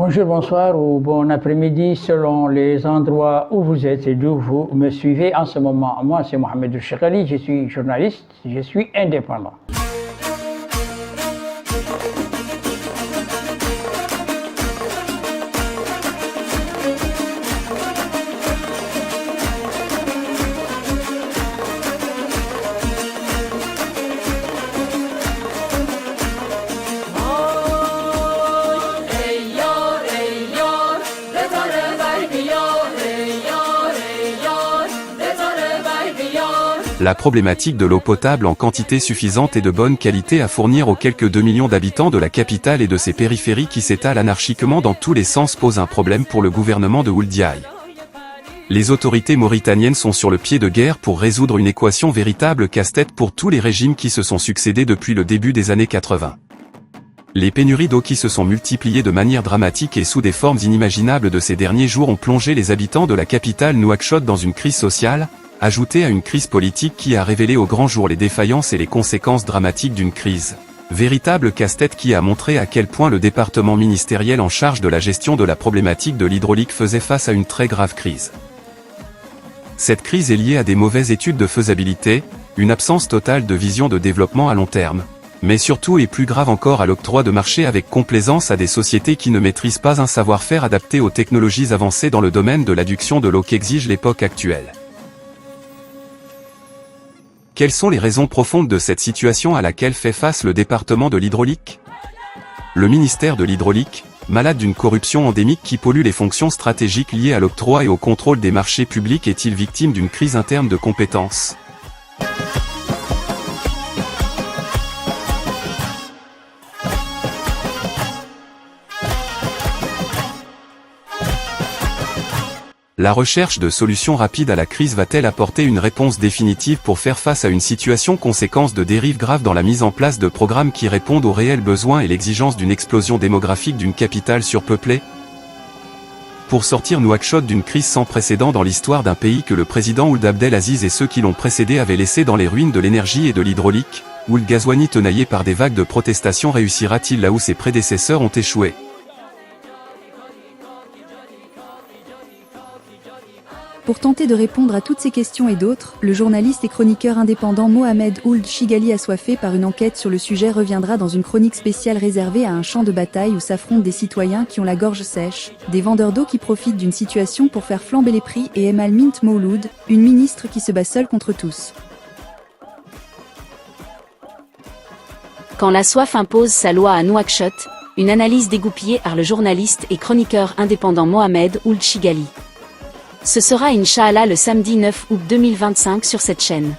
Bonjour, bonsoir ou bon après-midi selon les endroits où vous êtes et d'où vous me suivez en ce moment. Moi, c'est Mohamed Chekali, je suis journaliste, je suis indépendant. La problématique de l'eau potable en quantité suffisante et de bonne qualité à fournir aux quelques 2 millions d'habitants de la capitale et de ses périphéries qui s'étalent anarchiquement dans tous les sens pose un problème pour le gouvernement de Ould Yaye. Les autorités mauritaniennes sont sur le pied de guerre pour résoudre une équation véritable casse-tête pour tous les régimes qui se sont succédés depuis le début des années 80. Les pénuries d'eau qui se sont multipliées de manière dramatique et sous des formes inimaginables de ces derniers jours ont plongé les habitants de la capitale Nouakchott dans une crise sociale, ajoutée à une crise politique qui a révélé au grand jour les défaillances et les conséquences dramatiques d'une crise. Véritable casse-tête qui a montré à quel point le département ministériel en charge de la gestion de la problématique de l'hydraulique faisait face à une très grave crise. Cette crise est liée à des mauvaises études de faisabilité, une absence totale de vision de développement à long terme, mais surtout et plus grave encore à l'octroi de marché avec complaisance à des sociétés qui ne maîtrisent pas un savoir-faire adapté aux technologies avancées dans le domaine de l'adduction de l'eau qu'exige l'époque actuelle. Quelles sont les raisons profondes de cette situation à laquelle fait face le département de l'hydraulique? Le ministère de l'hydraulique, malade d'une corruption endémique qui pollue les fonctions stratégiques liées à l'octroi et au contrôle des marchés publics, est-il victime d'une crise interne de compétences? La recherche de solutions rapides à la crise va-t-elle apporter une réponse définitive pour faire face à une situation conséquence de dérives graves dans la mise en place de programmes qui répondent aux réels besoins et l'exigence d'une explosion démographique d'une capitale surpeuplée? Pour sortir Nouakchott d'une crise sans précédent dans l'histoire d'un pays que le président Ould Abdelaziz et ceux qui l'ont précédé avaient laissé dans les ruines de l'énergie et de l'hydraulique, Ould Ghazouani tenaillé par des vagues de protestations réussira-t-il là où ses prédécesseurs ont échoué? Pour tenter de répondre à toutes ces questions et d'autres, le journaliste et chroniqueur indépendant Mohamed Ould Chigali, assoiffé par une enquête sur le sujet, reviendra dans une chronique spéciale réservée à un champ de bataille où s'affrontent des citoyens qui ont la gorge sèche, des vendeurs d'eau qui profitent d'une situation pour faire flamber les prix et Emal Mint Mouloud, une ministre qui se bat seule contre tous. Quand la soif impose sa loi à Nouakchott, une analyse dégoupillée par le journaliste et chroniqueur indépendant Mohamed Ould Chigali. Ce sera Inch'Allah le samedi 9 août 2025 sur cette chaîne.